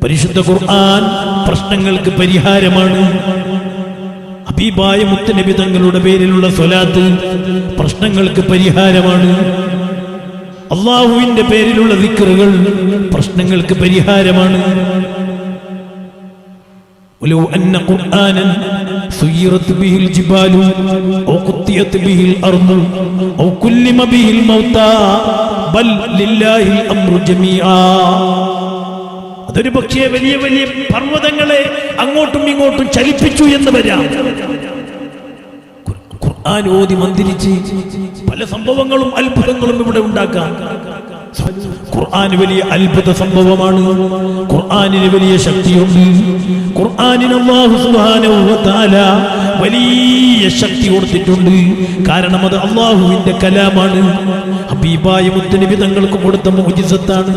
പരിശുദ്ധ ഖുർആൻ പ്രശ്നങ്ങൾക്ക് പരിഹാരമാണ്. ഹബീബായ മുത്തുനബി തങ്ങളുടെ പേരിലുള്ള സ്വലാത്ത് പ്രശ്നങ്ങൾക്ക് പരിഹാരമാണ്. അല്ലാഹുവിന്റെ പേരിലുള്ള ദിക്റുകൾ പ്രശ്നങ്ങൾക്ക് പരിഹാരമാണ്. വലൗ അന്ന ഖുർആനൻ സുയ്യിറത് ബിഹിൽ ജിബാലു ഔ ഖുത്തിയത് ബിഹിൽ അർദു ഔ കുല്ലിമ ബിഹിൽ മൗതാ ബൽ ലില്ലാഹിൽ അംറു ജമീആ. അതൊരു പക്ഷേ വലിയ വലിയ പർവ്വതങ്ങളെ അങ്ങോട്ടും ഇങ്ങോട്ടും ചലിപ്പിച്ചു എന്ന് വരാം. ഖുർആൻ ഓതി മന്ത്രിച്ച് പല സംഭവങ്ങളും അത്ഭുതങ്ങളും ഇവിടെ ഉണ്ടാക്കാം. ഖുർആൻ വലിയ അത്ഭുത സംഭവമാണ്. ഖുർആനിന് വലിയ ശക്തിയുണ്ട്. ഖുർആനിന് അല്ലാഹു സുബ്ഹാനഹു വ തആല വലിയ ശക്തി കൊടുത്തിട്ടുണ്ട്. കാരണം അത് അല്ലാഹുവിന്റെ കലാമാണ്. ഹബീബായ മുത്തുനബി തങ്ങൾക്ക് കൊടുത്ത മുഅ്ജിസത്താണ്.